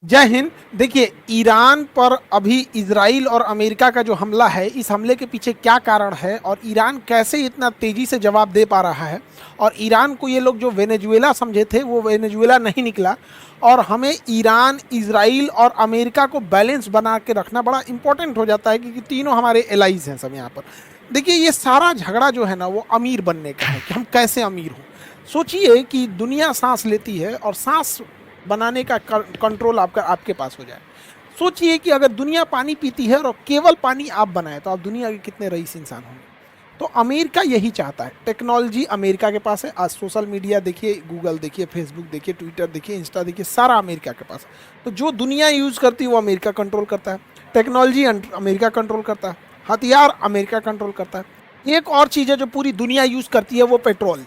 जय हिंद। देखिए, ईरान पर अभी इजराइल और अमेरिका का जो हमला है, इस हमले के पीछे क्या कारण है और ईरान कैसे इतना तेजी से जवाब दे पा रहा है। और ईरान को ये लोग जो वेनेजुएला समझे थे वो वेनेजुएला नहीं निकला। और हमें ईरान, इजराइल और अमेरिका को बैलेंस बना के रखना बड़ा इंपॉर्टेंट हो जाता है, क्योंकि तीनों हमारे एलाइज हैं सब यहाँ पर। देखिए, ये सारा झगड़ा जो है ना, वो अमीर बनने का है कि हम कैसे अमीर हों। सोचिए कि दुनिया सांस लेती है और सांस बनाने का कंट्रोल आपका आपके पास हो जाए। सोचिए कि अगर दुनिया पानी पीती है और केवल पानी आप बनाए, तो आप दुनिया के कितने रईस इंसान होंगे। तो अमेरिका यही चाहता है। टेक्नोलॉजी अमेरिका के पास है। आज सोशल मीडिया देखिए, गूगल देखिए, फेसबुक देखिए, ट्विटर देखिए, इंस्टा देखिए, सारा अमेरिका के पास है। तो जो दुनिया यूज़ करती है वो अमेरिका कंट्रोल करता है। टेक्नोलॉजी अमेरिका कंट्रोल करता है। हथियार अमेरिका कंट्रोल करता है। एक और चीज़ है जो पूरी दुनिया यूज़ करती है, वो पेट्रोल।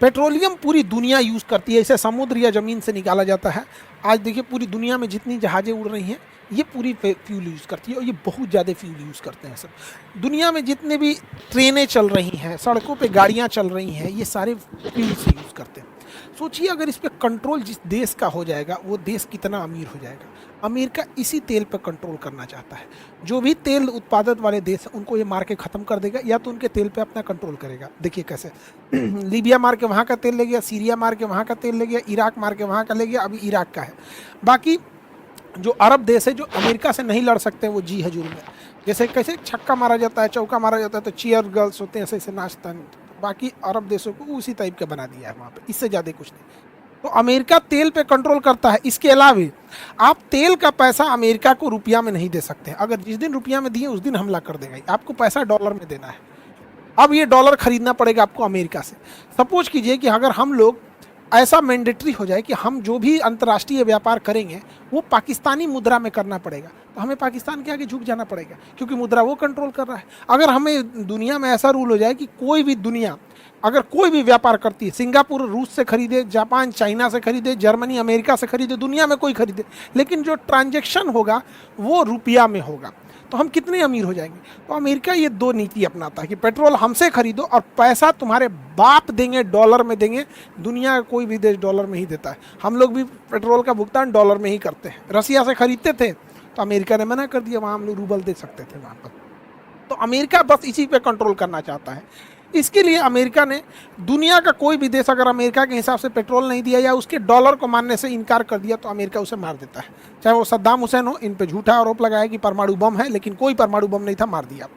पेट्रोलियम पूरी दुनिया यूज़ करती है। इसे समुद्र या ज़मीन से निकाला जाता है। आज देखिए, पूरी दुनिया में जितनी जहाज़ें उड़ रही हैं, ये पूरी फ्यूल यूज़ करती है और ये बहुत ज़्यादा फ्यूल यूज़ करते हैं सब। दुनिया में जितने भी ट्रेनें चल रही हैं, सड़कों पे गाड़ियाँ चल रही हैं, ये सारे फ्यूल से यूज़ करते हैं। सोचिए, अगर इस पे कंट्रोल जिस देश का हो जाएगा, वो देश कितना अमीर हो जाएगा। अमेरिका इसी तेल पर कंट्रोल करना चाहता है। जो भी तेल उत्पादक वाले देश हैं, उनको ये मार के ख़त्म कर देगा, या तो उनके तेल पे अपना कंट्रोल करेगा। देखिए कैसे लीबिया मार के वहाँ का तेल ले गया, सीरिया मार के वहाँ का तेल ले गया, इराक मार के वहाँ का ले गया, अभी इराक का है। बाकी जो अरब देश है, जो अमेरिका से नहीं लड़ सकते हैं, वो जी हजूर में। जैसे कैसे छक्का मारा जाता है, चौका मारा जाता है, तो चीयर गर्ल्स होते हैं, ऐसे ऐसे नाचता है। बाकी अरब देशों को उसी टाइप का बना दिया है वहाँ पे, इससे ज़्यादा कुछ नहीं। तो अमेरिका तेल पे कंट्रोल करता है। इसके अलावा आप तेल का पैसा अमेरिका को रुपया में नहीं दे सकते। अगर जिस दिन रुपया में दिए, उस दिन हमला कर देगा। आपको पैसा डॉलर में देना है। अब ये डॉलर खरीदना पड़ेगा आपको अमेरिका से। सपोज कीजिए कि अगर हम लोग ऐसा मैंडेटरी हो जाए कि हम जो भी अंतर्राष्ट्रीय व्यापार करेंगे, वो पाकिस्तानी मुद्रा में करना पड़ेगा, तो हमें पाकिस्तान के आगे झुक जाना पड़ेगा, क्योंकि मुद्रा वो कंट्रोल कर रहा है। अगर हमें दुनिया में ऐसा रूल हो जाए कि कोई भी दुनिया अगर कोई भी व्यापार करती है, सिंगापुर रूस से खरीदे, जापान चाइना से खरीदे, जर्मनी अमेरिका से खरीदे, दुनिया में कोई खरीदे, लेकिन जो ट्रांजैक्शन होगा वो रुपया में होगा, तो हम कितने अमीर हो जाएंगे। तो अमेरिका ये दो नीति अपनाता है कि पेट्रोल हमसे खरीदो और पैसा तुम्हारे बाप देंगे, डॉलर में देंगे। दुनिया का कोई भी देश डॉलर में ही देता है। हम लोग भी पेट्रोल का भुगतान डॉलर में ही करते हैं। रसिया से खरीदते थे तो अमेरिका ने मना कर दिया, वहाँ हम लोग रूबल दे सकते थे वहाँ पर। तो अमेरिका बस इसी पे कंट्रोल करना चाहता है। इसके लिए अमेरिका ने, दुनिया का कोई भी देश अगर अमेरिका के हिसाब से पेट्रोल नहीं दिया या उसके डॉलर को मानने से इनकार कर दिया, तो अमेरिका उसे मार देता है। चाहे वो सद्दाम हुसैन हो। इन पे झूठा आरोप लगाया कि परमाणु बम है, लेकिन कोई परमाणु बम नहीं था, मार दिया।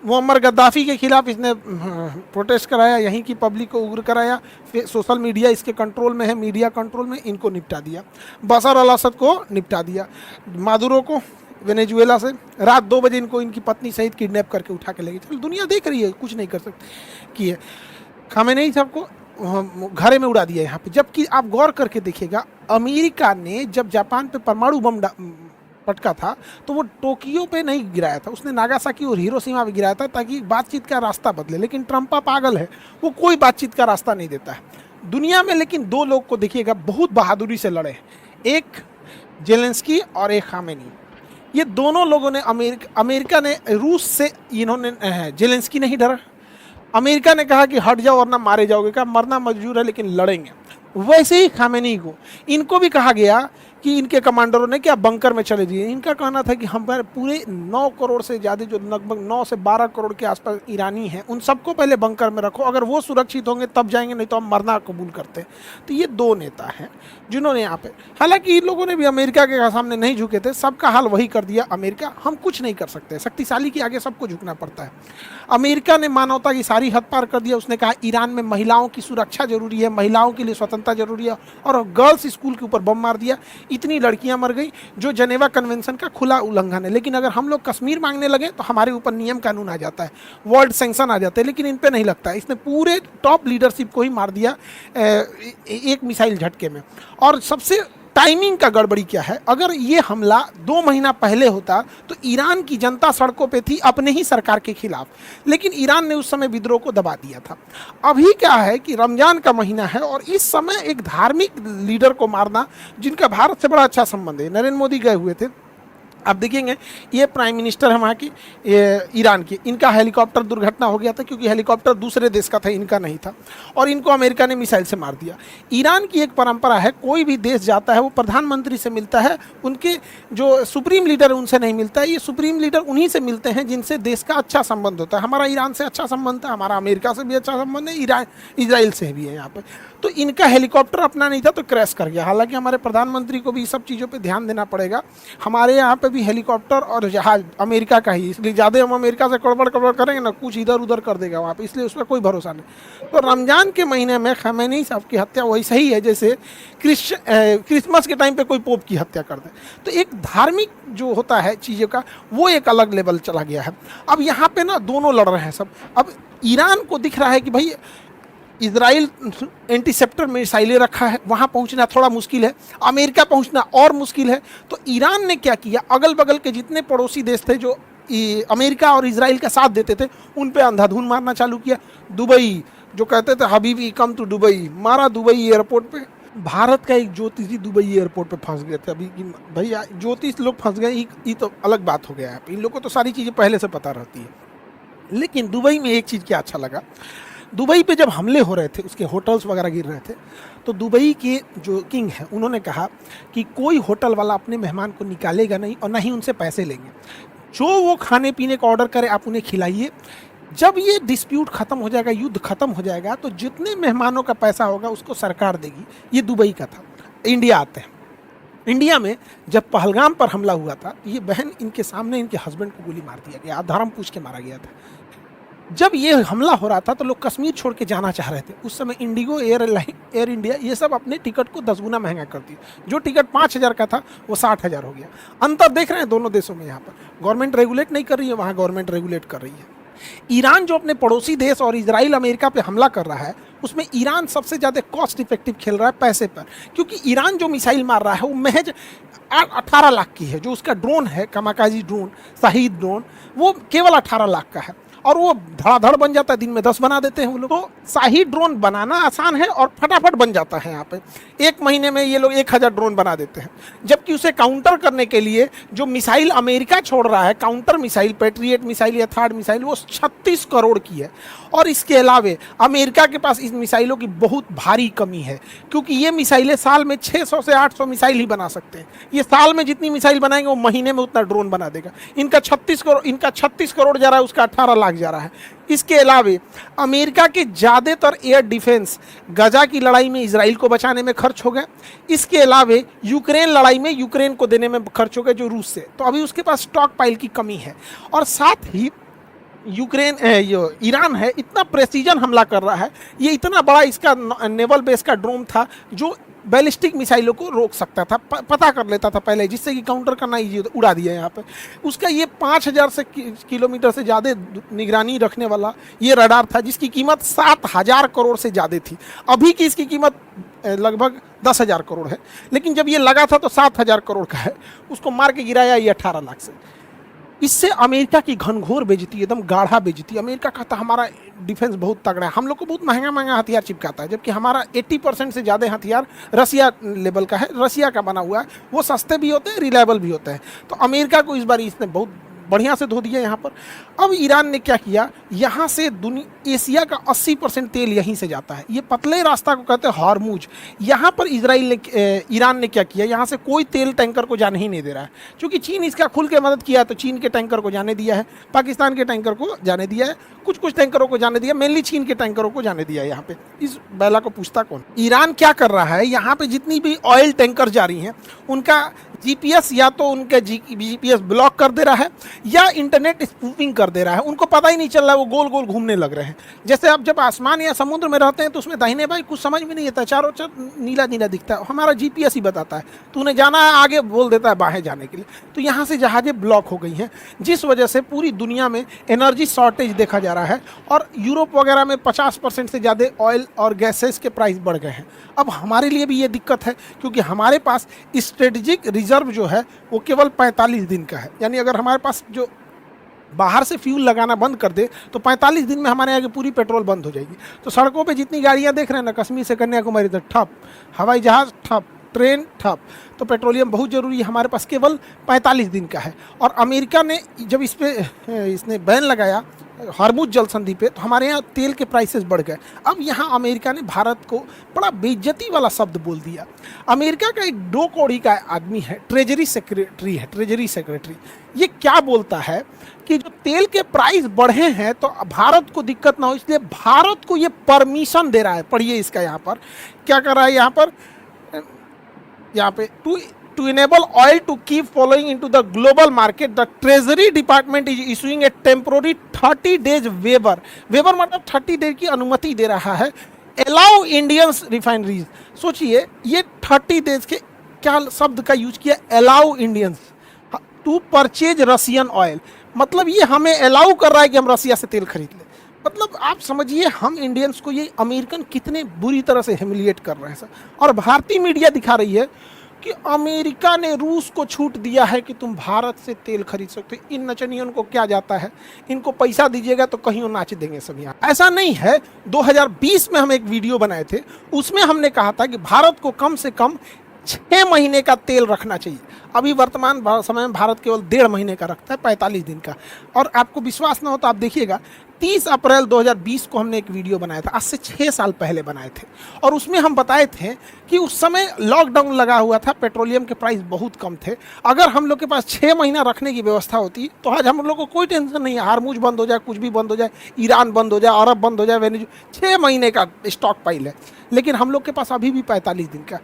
मुअम्मर गद्दाफी के खिलाफ इसने प्रोटेस्ट कराया, यहीं की पब्लिक को उग्र कराया। फिर सोशल मीडिया इसके कंट्रोल में है, मीडिया कंट्रोल में, इनको निपटा दिया। बशर अल असद को निपटा दिया। मादुरो को वेनेजुएला से रात 2 बजे इनको इनकी पत्नी सहित किडनैप करके उठा के ले गए। चलो, दुनिया देख रही है, कुछ नहीं कर सकती कि खामेनेई साहब को घरे में उड़ा दिया यहाँ पे। जबकि आप गौर करके देखिएगा, अमेरिका ने जब जापान पे परमाणु बम पटका था, तो वो टोक्यो पे नहीं गिराया था, उसने नागासाकी और हिरोशिमा पे गिराया था, ताकि बातचीत का रास्ता बदले। लेकिन ट्रंपा पागल है, वो कोई बातचीत का रास्ता नहीं देता है दुनिया में। लेकिन 2 लोग को देखिएगा, बहुत बहादुरी से लड़े, एक जेलेंस्की और एक खामेनी। ये दोनों लोगों ने, अमेरिका ने रूस से, इन्होंने, जेलेंस्की नहीं डरा। अमेरिका ने कहा कि हट जाओ वरना मारे जाओगे, कहा मरना मंजूर है लेकिन लड़ेंगे। वैसे ही खामेनी को, इनको भी कहा गया कि इनके कमांडरों ने क्या बंकर में चले जाइए। इनका कहना था कि हमारे पूरे 9 करोड़ से ज़्यादा, जो लगभग 9 से 12 करोड़ के आसपास ईरानी हैं, उन सबको पहले बंकर में रखो, अगर वो सुरक्षित होंगे तब जाएंगे, नहीं तो हम मरना कबूल करते हैं। तो ये 2 नेता हैं जिन्होंने यहाँ पे, हालांकि इन लोगों ने भी अमेरिका के सामने नहीं झुके थे, सबका हाल वही कर दिया अमेरिका। हम कुछ नहीं कर सकते, शक्तिशाली के आगे सबको झुकना पड़ता है। अमेरिका ने मानवता की सारी हद पार कर दिया। उसने कहा ईरान में महिलाओं की सुरक्षा जरूरी है, महिलाओं के लिए स्वतंत्रता जरूरी है, और गर्ल्स स्कूल के ऊपर बम मार दिया। इतनी लड़कियां मर गई, जो जेनेवा कन्वेंशन का खुला उल्लंघन है। लेकिन अगर हम लोग कश्मीर मांगने लगे तो हमारे ऊपर नियम कानून आ जाता है, वर्ल्ड सैंक्शन आ जाते हैं, लेकिन इन पे नहीं लगता है। इसने पूरे टॉप लीडरशिप को ही मार दिया एक मिसाइल झटके में। और सबसे टाइमिंग का गड़बड़ी क्या है, अगर ये हमला 2 महीना पहले होता तो ईरान की जनता सड़कों पे थी अपने ही सरकार के खिलाफ, लेकिन ईरान ने उस समय विद्रोह को दबा दिया था। अभी क्या है कि रमजान का महीना है और इस समय एक धार्मिक लीडर को मारना, जिनका भारत से बड़ा अच्छा संबंध है, नरेंद्र मोदी गए हुए थे, आप देखेंगे ये प्राइम मिनिस्टर है वहाँ की, ये ईरान की, इनका हेलीकॉप्टर दुर्घटना हो गया था क्योंकि हेलीकॉप्टर दूसरे देश का था, इनका नहीं था, और इनको अमेरिका ने मिसाइल से मार दिया। ईरान की एक परंपरा है, कोई भी देश जाता है वो प्रधानमंत्री से मिलता है, उनके जो सुप्रीम लीडर है उनसे नहीं मिलता है। ये सुप्रीम लीडर उन्हीं से मिलते हैं जिनसे देश का अच्छा संबंध होता है। हमारा ईरान से अच्छा संबंध है, हमारा अमेरिका से भी अच्छा संबंध है, इजराइल से भी है यहाँ पर। तो इनका हेलीकॉप्टर अपना नहीं था तो क्रैश कर गया। हालांकि हमारे प्रधानमंत्री को भी सब चीज़ों पे ध्यान देना पड़ेगा। हमारे यहाँ पे भी हेलीकॉप्टर और जहाज अमेरिका का ही, इसलिए ज़्यादा हम अमेरिका से कड़बड़ कड़बड़ करेंगे ना, कुछ इधर उधर कर देगा वहाँ पे, इसलिए उस पर कोई भरोसा नहीं। तो रमज़ान के महीने में खमैनी साहब की हत्या वैसे ही है जैसे क्रिसमस के टाइम पे कोई पोप की हत्या कर दे। तो एक धार्मिक जो होता है चीज़ों का वो एक अलग लेवल चला गया है। अब यहाँ पे ना दोनों लड़ रहे हैं सब। अब ईरान को दिख रहा है कि भाई इजराइल एंटीसेप्टर मिसाइलें रखा है, वहाँ पहुँचना थोड़ा मुश्किल है, अमेरिका पहुँचना और मुश्किल है। तो ईरान ने क्या किया, अगल बगल के जितने पड़ोसी देश थे जो अमेरिका और इजराइल का साथ देते थे उन पे अंधाधुन मारना चालू किया। दुबई जो कहते थे हबीबी कम टू दुबई, मारा दुबई एयरपोर्ट पे। भारत का एक ज्योतिषी दुबई एयरपोर्ट पे फंस गए थे अभी कि भैया ज्योतिष लोग फंस गए, ये तो अलग बात हो गया है। इन लोगों को तो सारी चीज़ें पहले से पता रहती है। लेकिन दुबई में एक चीज़ क्या अच्छा लगा, दुबई पे जब हमले हो रहे थे, उसके होटल्स वगैरह गिर रहे थे, तो दुबई के जो किंग हैं उन्होंने कहा कि कोई होटल वाला अपने मेहमान को निकालेगा नहीं और ना ही उनसे पैसे लेंगे। जो वो खाने पीने का ऑर्डर करे आप उन्हें खिलाइए। जब ये डिस्प्यूट ख़त्म हो जाएगा, युद्ध ख़त्म हो जाएगा, तो जितने मेहमानों का पैसा होगा उसको सरकार देगी। ये दुबई का था। इंडिया आते हैं। इंडिया में जब पहलगाम पर हमला हुआ था, ये बहन इनके सामने इनके हस्बैंड को गोली मार दिया गया, धर्म पूछ के मारा गया था। जब ये हमला हो रहा था तो लोग कश्मीर छोड़ के जाना चाह रहे थे। उस समय इंडिगो, एयर इंडिया ये सब अपने टिकट को 10 गुना महंगा कर दी। जो टिकट 5,000 का था वो 60,000 हो गया। अंतर देख रहे हैं दोनों देशों में। यहाँ पर गवर्नमेंट रेगुलेट नहीं कर रही है, वहाँ गवर्नमेंट रेगुलेट कर रही है। ईरान जो अपने पड़ोसी देश और इजराइल अमेरिका पे हमला कर रहा है, उसमें ईरान सबसे ज़्यादा कॉस्ट इफेक्टिव खेल रहा है पैसे पर, क्योंकि ईरान जो मिसाइल मार रहा है वो महज 18 लाख की है। जो उसका ड्रोन है, कामाकाजी ड्रोन, शाहीद ड्रोन, वो केवल 18 लाख का है और वो धड़ाधड़ बन जाता है। दिन में 10 बना देते हैं वो लोग। तो शाही ड्रोन बनाना आसान है और फटाफट बन जाता है। यहाँ पे 1 महीने में ये लोग 1000 ड्रोन बना देते हैं। जबकि उसे काउंटर करने के लिए जो मिसाइल अमेरिका छोड़ रहा है, काउंटर मिसाइल, पैट्रियट मिसाइल या थर्ड मिसाइल, वो 36 करोड़ की है। और इसके अलावा अमेरिका के पास इन मिसाइलों की बहुत भारी कमी है, क्योंकि ये मिसाइलें साल में 600 से 800 मिसाइल ही बना सकते हैं। ये साल में जितनी मिसाइल बनाएंगे वो महीने में उतना ड्रोन बना देगा। इनका 36 करोड़ जा रहा है, उसका 18 लाख जा रहा है। इसके अलावा अमेरिका के ज़्यादातर एयर डिफेंस गजा की लड़ाई में इजराइल को बचाने में खर्च हो गए। इसके अलावा यूक्रेन लड़ाई में यूक्रेन को देने में खर्च हो गए जो रूस से। तो अभी उसके पास स्टॉक पाइल की कमी है। और साथ ही ईरान है, इतना प्रेसिजन हमला कर रहा है। ये इतना बड़ा इसका नेवल बेस का ड्रोन था जो बैलिस्टिक मिसाइलों को रोक सकता था, पता कर लेता था पहले, जिससे कि काउंटर करना ईजी होता। उड़ा दिया यहाँ पे उसका। ये 5000 से किलोमीटर से ज़्यादा निगरानी रखने वाला ये रडार था, जिसकी कीमत 7000 करोड़ से ज़्यादा थी। अभी की इसकी कीमत लगभग 10,000 करोड़ है, लेकिन जब ये लगा था तो 7000 करोड़ का है। उसको मार के गिराया ये 18 लाख से। इससे अमेरिका की घनघोर बेइज्जती, एकदम गाढ़ा बेइज्जती। अमेरिका कहता हमारा डिफेंस बहुत तगड़ा है, हम लोग को बहुत महंगा महंगा हथियार चिपकाता है, जबकि हमारा 80% से ज़्यादा हथियार रसिया लेवल का है, रसिया का बना हुआ है। वो सस्ते भी होते हैं, रिलायबल भी होते हैं। तो अमेरिका को इस बार इसने बहुत बढ़िया से धो दिया यहाँ पर। अब ईरान ने क्या किया, यहाँ से एशिया का 80% तेल यहीं से जाता है। ये पतले रास्ता को कहते हैं हॉर्मुज। यहाँ पर ईरान ने क्या किया, यहाँ से कोई तेल टैंकर को जाने ही नहीं दे रहा है, क्योंकि चीन इसका खुल के मदद किया है। तो चीन के टैंकर को जाने दिया है, पाकिस्तान के टैंकर को जाने दिया है, कुछ टैंकरों को जाने दिया, मेनली चीन के टैंकरों को जाने दिया है। यहाँ पे इस बैला को पूछता कौन। ईरान क्या कर रहा है, यहाँ पे जितनी भी ऑयल टैंकर जा रही हैं उनका जीपीएस या तो उनका जीपीएस ब्लॉक कर दे रहा है या इंटरनेट स्पूफिंग कर दे रहा है। उनको पता ही नहीं चल रहा है, वो गोल गोल घूमने लग रहे हैं। जैसे आप जब आसमान या समुद्र में रहते हैं तो उसमें दाहिने बाएं कुछ समझ में नहीं आता, चारों चार नीला नीला दिखता है। हमारा जीपीएस ही बताता है, तो उन्हें जाना है आगे बोल देता है बाहें जाने के लिए। तो यहाँ से जहाज़ें ब्लॉक हो गई हैं, जिस वजह से पूरी दुनिया में एनर्जी शॉर्टेज देखा जा रहा है। और यूरोप वगैरह में 50% से ज़्यादा ऑयल और गैसेस के प्राइस बढ़ गए हैं। अब हमारे लिए भी ये दिक्कत है, क्योंकि हमारे पास स्ट्रेटेजिक रिजर्व जो है वो केवल 45 दिन का है। यानी अगर हमारे पास जो बाहर से फ्यूल लगाना बंद कर दे तो 45 दिन में हमारे यहाँ की पूरी पेट्रोल बंद हो जाएगी। तो सड़कों पे जितनी गाड़ियाँ देख रहे हैं ना, कश्मीर से कन्याकुमारी तक ठप, हवाई जहाज़ ठप, ट्रेन ठप। तो पेट्रोलियम बहुत ज़रूरी है, हमारे पास केवल 45 दिन का है। और अमेरिका ने जब इसने बैन लगाया हॉर्मुज जल संधि पे, तो हमारे यहाँ तेल के प्राइसेस बढ़ गए। अब यहाँ अमेरिका ने भारत को बड़ा बेइज्जती वाला शब्द बोल दिया। अमेरिका का एक 2 कौड़ी का आदमी है, ट्रेजरी सेक्रेटरी, ये क्या बोलता है कि जो तेल के प्राइस बढ़े हैं तो भारत को दिक्कत ना हो, इसलिए भारत को ये परमिशन दे रहा है। पढ़िए इसका, यहाँ पर क्या कर रहा है, यहाँ पे to enable oil to keep flowing into the global market, the Treasury Department is issuing a temporary 30 days waiver मतलब 30 डेज की अनुमति दे रहा है, allow Indians refineries। सोचिए ये 30 डेज के क्या शब्द का यूज किया, allow Indians to purchase Russian oil, मतलब ये हमें अलाउ कर रहा है कि हम रसिया से तेल खरीद लें। मतलब आप समझिए हम इंडियंस को ये अमेरिकन कितने बुरी तरह से ह्यूमिलिएट कर रहे हैं सर। और भारतीय मीडिया दिखा रही है कि अमेरिका ने रूस को छूट दिया है कि तुम भारत से तेल खरीद सकते हो। इन नचनियों को क्या जाता है, इनको पैसा दीजिएगा तो कहीं नाच देंगे सब यहाँ। ऐसा नहीं है। 2020 में हम एक वीडियो बनाए थे, उसमें हमने कहा था कि भारत को कम से कम 6 महीने का तेल रखना चाहिए। अभी वर्तमान समय में भारत केवल 1.5 महीने का रखता है, 45 दिन का। और आपको विश्वास ना हो तो आप देखिएगा, 30 अप्रैल 2020 को हमने एक वीडियो बनाया था, आज से 6 साल पहले बनाए थे। और उसमें हम बताए थे कि उस समय लॉकडाउन लगा हुआ था, पेट्रोलियम के प्राइस बहुत कम थे। अगर हम लोग के पास 6 महीना रखने की व्यवस्था होती तो आज हम लोग को कोई टेंशन नहीं है, हार्मुज बंद हो जाए, कुछ भी बंद हो जाए, ईरान बंद हो जाए, अरब बंद हो जाए, वेनेजुएला, 6 महीने का स्टॉक पाइल है। लेकिन हम लोग के पास अभी भी 45 दिन का।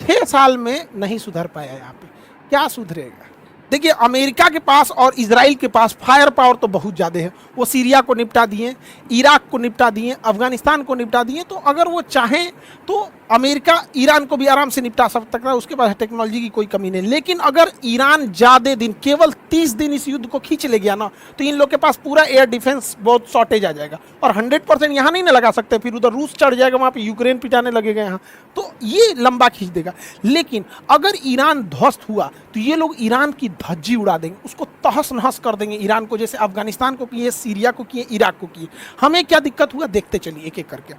6 साल में नहीं सुधर पाया। यहाँ पे क्या सुधरेगा? देखिए अमेरिका के पास और इजराइल के पास फायर पावर तो बहुत ज़्यादा है। वो सीरिया को निपटा दिए, इराक को निपटा दिए, अफगानिस्तान को निपटा दिए। तो अगर वो चाहें तो अमेरिका ईरान को भी आराम से निपटा सकता है, उसके पास टेक्नोलॉजी की कोई कमी नहीं। लेकिन अगर ईरान ज़्यादा दिन, केवल 30 दिन इस युद्ध को खींच ले गया ना, तो इन लोग के पास पूरा एयर डिफेंस बहुत शॉर्टेज आ जाएगा। और 100% यहाँ नहीं ना लगा सकते, फिर उधर रूस चढ़ जाएगा, वहाँ पे यूक्रेन पिटाने लगेगा यहाँ, तो ये लंबा खींच देगा। लेकिन अगर ईरान ध्वस्त हुआ तो ये लोग ईरान की धज्जी उड़ा देंगे, उसको तहस नहस कर देंगे ईरान को, जैसे अफगानिस्तान को किए, सीरिया को किए, इराक को किए। हमें क्या दिक्कत हुआ देखते चलिए एक एक करके।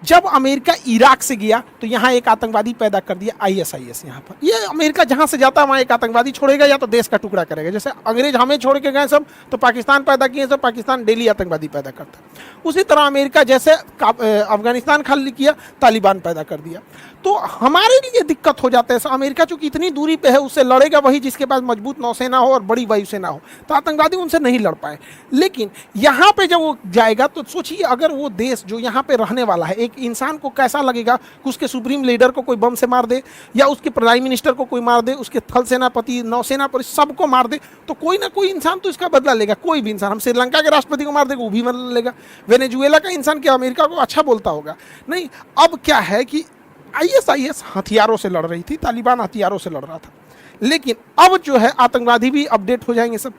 जब अमेरिका इराक से गया तो यहाँ एक आतंकवादी पैदा कर दिया, ISIS। यहाँ पर ये अमेरिका जहाँ से जाता है वहाँ एक आतंकवादी छोड़ेगा या तो देश का टुकड़ा करेगा। जैसे अंग्रेज हमें छोड़ के गए सब, तो पाकिस्तान पैदा किए सब, पाकिस्तान डेली आतंकवादी पैदा करता है। उसी तरह अमेरिका जैसे अफगानिस्तान खाली किया, तालिबान पैदा कर दिया। तो हमारे लिए दिक्कत हो जाता है। अमेरिका चूंकि इतनी दूरी पे है, उससे लड़ेगा वही जिसके पास मजबूत नौसेना हो और बड़ी वायुसेना हो, तो आतंकवादी उनसे नहीं लड़ पाए। लेकिन यहाँ पे जब वो जाएगा तो सोचिए, अगर वो देश जो यहाँ पे रहने वाला है, एक इंसान को कैसा लगेगा कि उसके सुप्रीम लीडर को कोई बम से मार दे, या उसके प्राइम मिनिस्टर को कोई मार दे, उसके थल सेनापति, नौसेना पर सबको मार दे, तो कोई ना कोई इंसान तो इसका बदला लेगा। कोई भी इंसान, हम श्रीलंका के राष्ट्रपति को मार देगा, वो भी बदला लेगा। वेनेजुएला का इंसान क्या अमेरिका को अच्छा बोलता होगा? नहीं। अब क्या है कि ISIS हथियारों से लड़ रही थी, तालिबान हथियारों से लड़ रहा था। लेकिन अब जो है आतंकवादी भी अपडेट हो जाएंगे सब।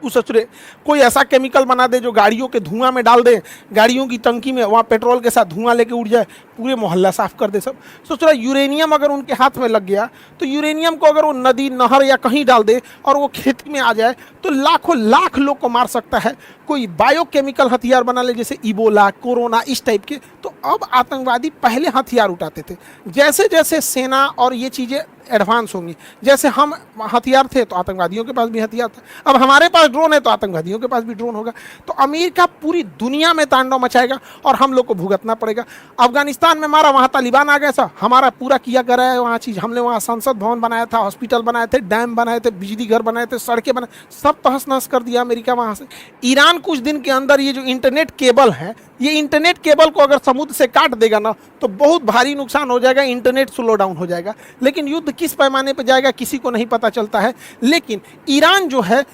उसरे कोई ऐसा केमिकल बना दे जो गाड़ियों के धुआं में डाल दे, गाड़ियों की टंकी में वहाँ पेट्रोल के साथ धुआं लेके उड़ जाए, पूरे मोहल्ला साफ कर दे सब। सोच रहा यूरेनियम अगर उनके हाथ में लग गया तो यूरेनियम को अगर वो नदी, नहर या कहीं डाल दे और वो खेती में आ जाए तो लाखों लाख लोग को मार सकता है। कोई बायोकेमिकल हथियार बना ले, जैसे इबोला, कोरोना, इस टाइप के। तो अब आतंकवादी पहले हथियार उठाते थे, जैसे जैसे सेना और ये चीज़ें एडवांस होंगी, जैसे हम हथियार थे तो आतंकवादियों के पास भी हथियार था, अब हमारे पास ड्रोन है तो आतंकवादियों के पास भी ड्रोन होगा। तो अमेरिका पूरी दुनिया में तांडव मचाएगा और हम लोग को भुगतना पड़ेगा। अफगानिस्तान में मारा, वहाँ तालिबान आ गया सा, हमारा पूरा किया करा है वहाँ चीज़। हमने वहाँ संसद भवन बनाया था, हॉस्पिटल बनाए थे, डैम बनाए थे, बिजली घर बनाए थे, सड़कें बनाए, सब तहस नहस कर दिया अमेरिका वहाँ से। ईरान कुछ दिन के अंदर ये जो इंटरनेट केबल है, ये इंटरनेट केबल को अगर समुद्र से काट देगा ना तो बहुत भारी नुकसान हो जाएगा, इंटरनेट स्लो डाउन हो जाएगा। लेकिन युद्ध किस पैमाने पर जाएगा किसी को नहीं पता चलता है। लेकिन ईरान जो है,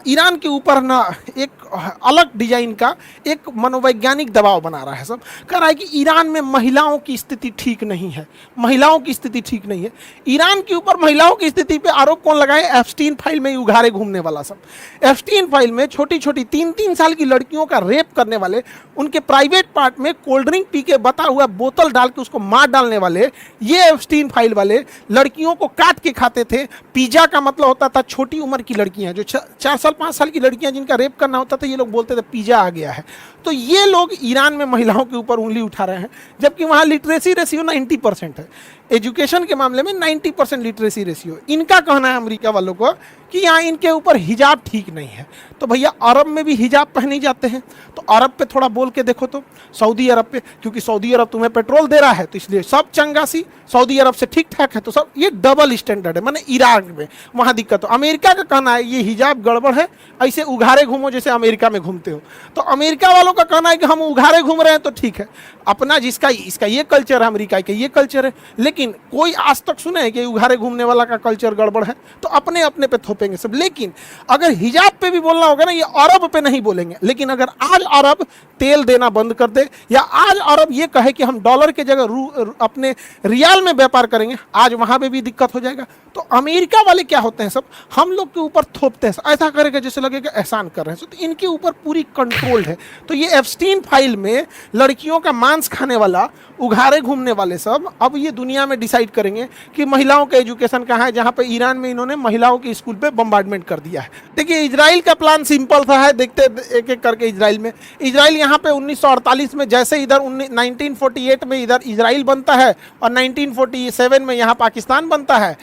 ईरान के ऊपर ना एक अलग डिजाइन का एक मनोवैज्ञानिक दबाव बना रहा है सब। कह रहा है कि ईरान में महिलाओं की स्थिति ठीक नहीं है, महिलाओं की स्थिति ठीक नहीं है। ईरान के ऊपर महिलाओं की स्थिति पे आरोप कौन लगाए? एप्स्टीन फाइल में उघारे घूमने वाला सब। एप्स्टीन फाइल में छोटी छोटी 3-3 साल की लड़कियों का रेप करने वाले, उनके प्राइवेट पार्ट में कोल्ड ड्रिंक पी के बता हुआ बोतल डाल के उसको मार डालने वाले, ये एप्स्टीन फाइल वाले लड़कियों को काट के खाते थे। पिज्जा का मतलब होता था छोटी उम्र की लड़कियां, जो 4 साल 5 साल की लड़कियां जिनका रेप करना होता आता था ये लोग बोलते थे पिज़्ज़ा आ गया है। तो ये लोग ईरान में महिलाओं के ऊपर उंगली उठा रहे हैं, जबकि वहाँ लिटरेसी रेशियो 90% है। एजुकेशन के मामले में 90% लिटरेसी रेशियो। इनका कहना है अमेरिका वालों को कि यहाँ इनके ऊपर हिजाब ठीक नहीं है। तो भैया अरब में भी हिजाब पहने जाते हैं, तो अरब पे थोड़ा बोल के देखो तो, सऊदी अरब पे, क्योंकि सऊदी अरब तुम्हें पेट्रोल दे रहा है तो इसलिए सब चंगासी, सऊदी अरब से ठीक ठाक है तो सब, ये डबल स्टैंडर्ड है। माने ईरान में वहाँ दिक्कत हो। अमेरिका का कहना है ये हिजाब गड़बड़ है, ऐसे उघारे घूमो जैसे अमेरिका में घूमते हो। तो अमेरिका वालों का कहना है कि हम उघारे घूम रहे हैं तो ठीक है, अपना जिसका इसका ये कल्चर है, अमेरिका का ये कल्चर है। लेकिन कोई आज तक सुने है कि उघारे घूमने वाला का कल्चर गड़बड़ है? तो अपने अपने पे थोपेंगे सब। लेकिन अगर हिजाब पे भी बोलना होगा ना, ये अरब पे नहीं बोलेंगे। लेकिन अगर आज अरब तेल देना बंद कर दे, या आज अरब ये कहे कि हम डॉलर के जगह अपने रियाल में व्यापार करेंगे, आज वहां पे भी दिक्कत हो जाएगा। तो अमेरिका वाले क्या होते हैं सब, हम लोग के ऊपर थोपते हैं, ऐसा करेगा जैसे लगेगा एहसान कर रहे हैं। तो इनके ऊपर पूरी कंट्रोल्ड है। तो ये एप्स्टीन फाइल में लड़कियों का मांस खाने वाला, उघारे घूमने वाले सब अब ये दुनिया में डिसाइड करेंगे कि महिलाओं का एजुकेशन कहाँ है, जहाँ पे ईरान में इन्होंने महिलाओं के स्कूल पे बम्बार्डमेंट कर दिया है। देखिए इजराइल का प्लान सिंपल सा है, देखते एक एक करके। इजराइल यहाँ पे 1948 में जैसे इधर 1948 में इधर इजराइल बनता है और 1947 में यहाँ पाकिस्तान बनता है।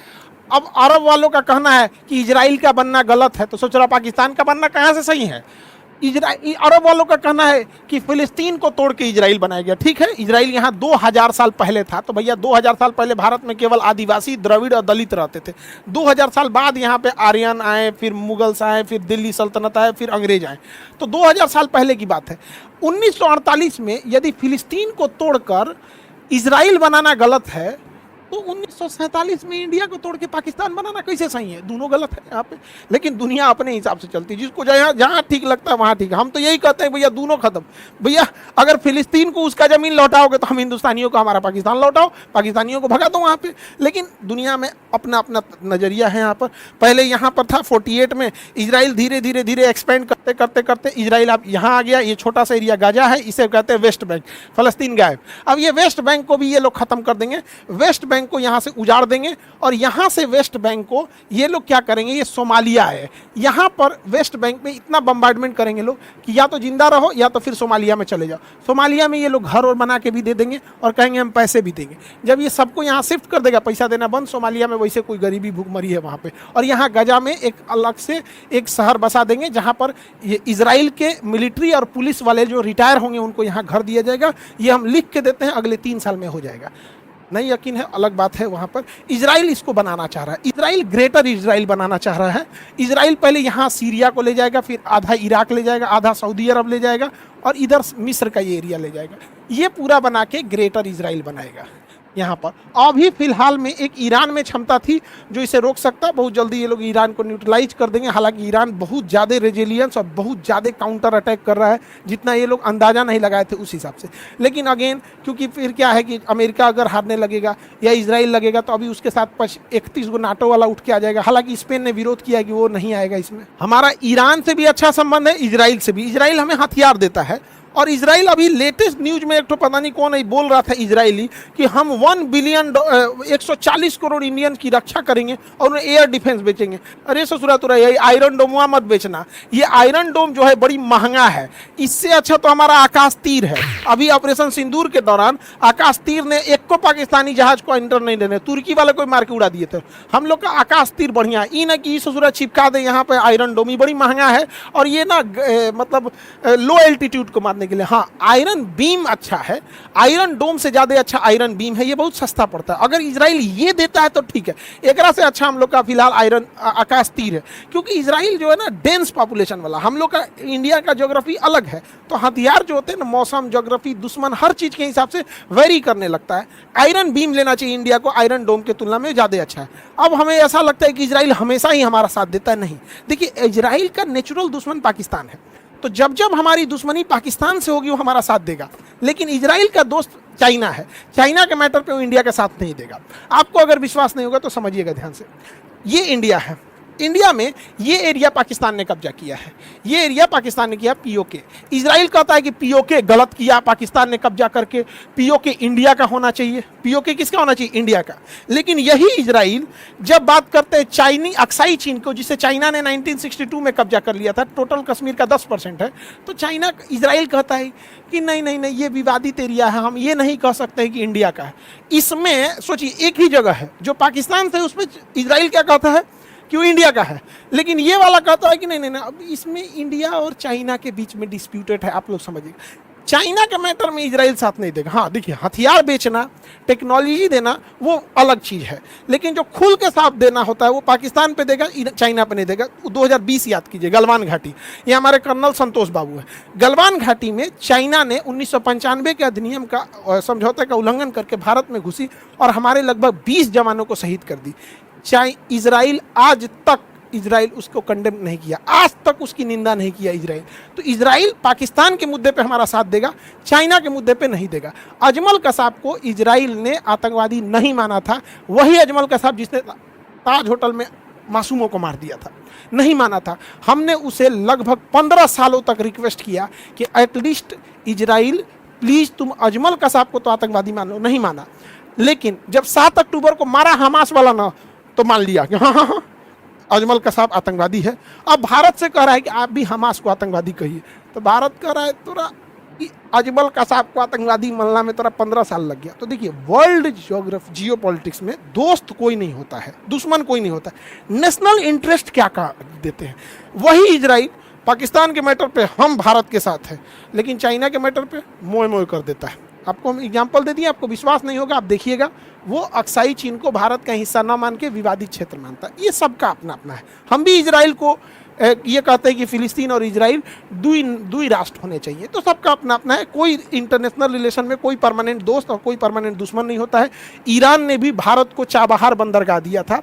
अब अरब वालों का कहना है कि इजराइल का बनना गलत है, तो सोच रहा पाकिस्तान का बनना कहाँ से सही है। अरब वालों का कहना है कि फिलिस्तीन को तोड़ के इजराइल बनाया गया। ठीक है, इजराइल यहाँ 2000 साल पहले था, तो भैया 2000 साल पहले भारत में केवल आदिवासी, द्रविड़ और दलित रहते थे। 2000 साल बाद यहाँ पे आर्यन आए, फिर मुगल्स आए, फिर दिल्ली सल्तनत आए, फिर अंग्रेज आए। तो 2000 साल पहले की बात है। 1948 में यदि फिलिस्तीन को तोड़कर इजराइल बनाना गलत है, तो 1947 में इंडिया को तोड़ के पाकिस्तान बनाना कैसे सही है? दोनों गलत है यहाँ पे। लेकिन दुनिया अपने हिसाब से चलती है, जिसको जहाँ ठीक लगता है वहाँ ठीक है। हम तो यही कहते हैं भैया दोनों खत्म। भैया अगर फिलिस्तीन को उसका जमीन लौटाओगे तो हम हिंदुस्तानियों को हमारा पाकिस्तान लौटाओ, पाकिस्तानियों को भगा दो वहाँ पे। लेकिन दुनिया में अपना अपना नजरिया है यहाँ पर। पहले यहाँ पर था 48 में, इजराइल धीरे धीरे धीरे एक्सपेंड करते करते करते इजराइल अब यहाँ आ गया। ये छोटा सा एरिया गाजा है, इसे कहते हैं वेस्ट बैंक, फलस्तीन गायब। अब ये वेस्ट बैंक को भी ये लोग खत्म कर देंगे, वेस्ट बैंक को यहाँ से उजाड़ देंगे। और यहाँ से वेस्ट बैंक को ये लोग क्या करेंगे, ये सोमालिया है, यहाँ पर वेस्ट बैंक में इतना बम्बार्डमेंट करेंगे लोग कि या तो जिंदा रहो या तो फिर सोमालिया में चले जाओ। सोमालिया में ये लोग घर और बना के भी दे देंगे और कहेंगे हम पैसे भी देंगे। जब ये सबको यहाँ शिफ्ट कर देगा, पैसा देना बंद, सोमालिया में वैसे कोई गरीबी भूखमरी है वहाँ पे, और यहाँ गजा में एक अलग से एक शहर बसा देंगे जहाँ पर ये इजराइल के मिलिट्री और पुलिस वाले जो रिटायर होंगे उनको यहाँ घर दिया जाएगा। ये हम लिख के देते हैं, अगले 3 साल में हो जाएगा। नहीं यकीन है अलग बात है। वहाँ पर इजराइल इसको बनाना चाह रहा है, इजराइल ग्रेटर इजराइल बनाना चाह रहा है। इजराइल पहले यहाँ सीरिया को ले जाएगा, फिर आधा इराक ले जाएगा, आधा सऊदी अरब ले जाएगा और इधर मिस्र का ये एरिया ले जाएगा। ये पूरा बना के ग्रेटर इजराइल बनाएगा। यहाँ पर अभी फिलहाल में एक ईरान में क्षमता थी जो इसे रोक सकता। बहुत जल्दी ये लोग ईरान को न्यूट्रलाइज कर देंगे। हालांकि ईरान बहुत ज़्यादा रेजिलियंस और बहुत ज़्यादा काउंटर अटैक कर रहा है, जितना ये लोग अंदाज़ा नहीं लगाए थे उस हिसाब से। लेकिन अगेन क्योंकि फिर क्या है कि अमेरिका अगर हारने लगेगा या इजराइल लगेगा तो अभी उसके साथ 31 गो नाटो वाला उठ के आ जाएगा। हालांकि स्पेन ने विरोध किया है कि वो नहीं आएगा इसमें। हमारा ईरान से भी अच्छा संबंध है, इजराइल से भी। इजराइल हमें हथियार देता है और इजराइल अभी लेटेस्ट न्यूज में एक तो पता नहीं कौन है बोल रहा था इजरायली कि हम 1 बिलियन 140 करोड़ इंडियन की रक्षा करेंगे और उन्हें एयर डिफेंस बेचेंगे। अरे ससुरा तो रही आयरन डोम मत बेचना, ये आयरन डोम जो है बड़ी महंगा है। इससे अच्छा तो हमारा आकाश तीर है। अभी ऑपरेशन सिंदूर के दौरान आकाश तीर ने एक को पाकिस्तानी जहाज को एंटर नहीं देने, तुर्की वाले को मार के उड़ा दिए थे। हम लोग का आकाश तीर बढ़िया है, ई ना कि ससुरा चिपका दे यहाँ पे आयरन डोम, ये बड़ी महंगा है और ये ना मतलब लो एल्टीट्यूड को मारने के लिए। हाँ आयरन बीम अच्छा है, आयरन डोम से ज्यादा अच्छा आयरन बीम है, ये बहुत सस्ता पड़ता है। अगर इजराइल ये देता है तो ठीक है, एकरा से अच्छा हम लोग का फिलहाल आयरन आकाश तीर है। क्योंकि इजराइल जो है ना डेंस पॉपुलेशन वाला, हम लोग का इंडिया का ज्योग्राफी अलग है, तो हथियार जो होते हैं ना मौसम, ज्योग्राफी, दुश्मन हर चीज के हिसाब से वेरी करने लगता है। आयरन बीम लेना चाहिए इंडिया को, आयरन डोम की तुलना में ज्यादा अच्छा है। अब हमें ऐसा लगता है कि इजराइल हमेशा ही हमारा साथ देता है, नहीं। देखिए इजराइल का नेचुरल दुश्मन पाकिस्तान है, तो जब जब हमारी दुश्मनी पाकिस्तान से होगी वो हमारा साथ देगा। लेकिन इजराइल का दोस्त चाइना है, चाइना के मैटर पे वो इंडिया का साथ नहीं देगा। आपको अगर विश्वास नहीं होगा तो समझिएगा ध्यान से, ये इंडिया है, इंडिया में ये एरिया पाकिस्तान ने कब्जा किया है, ये एरिया पाकिस्तान ने किया पीओके। इजराइल कहता है कि पीओके गलत किया पाकिस्तान ने कब्जा करके, पीओके इंडिया का होना चाहिए। पीओके किसका होना चाहिए? इंडिया का। लेकिन यही इजराइल जब बात करते हैं चाइनी अक्साई चीन को, जिसे चाइना ने 1962 में कब्जा कर लिया था, टोटल कश्मीर का 10% है, तो चाइना इजराइल कहता है कि नहीं नहीं नहीं, ये विवादित एरिया है, हम ये नहीं कह सकते कि इंडिया का है। इसमें सोचिए एक ही जगह है जो पाकिस्तान से, उसमें इजराइल क्या कहता है कि वो इंडिया का है, लेकिन ये वाला कहता है कि नहीं नहीं नहीं, अब इसमें इंडिया और चाइना के बीच में डिस्प्यूटेड है। आप लोग समझिए, चाइना के मैटर में इजराइल साथ नहीं देगा। हाँ देखिए, हथियार बेचना, टेक्नोलॉजी देना वो अलग चीज़ है, लेकिन जो खुल के साथ देना होता है वो पाकिस्तान पे देगा, चाइना पे नहीं देगा। 2020 याद कीजिए, गलवान घाटी, ये हमारे कर्नल संतोष बाबू है। गलवान घाटी में चाइना ने 1995 के अधिनियम का, समझौते का उल्लंघन करके भारत में घुसी और हमारे लगभग 20 जवानों को शहीद कर दी। इजराइल आज तक इजराइल उसको कंडेम नहीं किया, आज तक उसकी निंदा नहीं किया इजराइल। तो इजराइल पाकिस्तान के मुद्दे पे हमारा साथ देगा, चाइना के मुद्दे पे नहीं देगा। अजमल कसाब को इजराइल ने आतंकवादी नहीं माना था, वही अजमल कसाब जिसने ताज होटल में मासूमों को मार दिया था, नहीं माना था। हमने उसे लगभग 15 सालों तक रिक्वेस्ट किया कि एटलीस्ट इजराइल प्लीज़ तुम अजमल कसाब को तो आतंकवादी मान लो, नहीं माना। लेकिन जब 7 अक्टूबर को मारा हमास वाला ना, तो मान लिया कि हाँ हाँ हाँ अजमल कसाब आतंकवादी है। अब भारत से कह रहा है कि आप भी हमास को आतंकवादी कहिए, तो भारत कह रहा है तोरा अजमल कसाब को आतंकवादी मानना में तोरा 15 साल लग गया। तो देखिए, वर्ल्ड जियो पॉलिटिक्स में दोस्त कोई नहीं होता है, दुश्मन कोई नहीं होता है, नेशनल इंटरेस्ट क्या देते हैं। वही इजराइल पाकिस्तान के मैटर पे हम भारत के साथ है, लेकिन चाइना के मैटर पे मोए मोए कर देता है। आपको हम एग्जाम्पल दे दिए, आपको विश्वास नहीं होगा, आप देखिएगा। वो अक्साई चीन को भारत का हिस्सा ना मान के विवादित क्षेत्र मानता है। ये सबका अपना अपना है। हम भी इजराइल को ये कहते हैं कि फिलिस्तीन और इजराइल दुई राष्ट्र होने चाहिए, तो सबका अपना अपना है। कोई इंटरनेशनल रिलेशन में कोई परमानेंट दोस्त और कोई परमानेंट दुश्मन नहीं होता है। ईरान ने भी भारत को चाबहार बंदरगाह दिया था।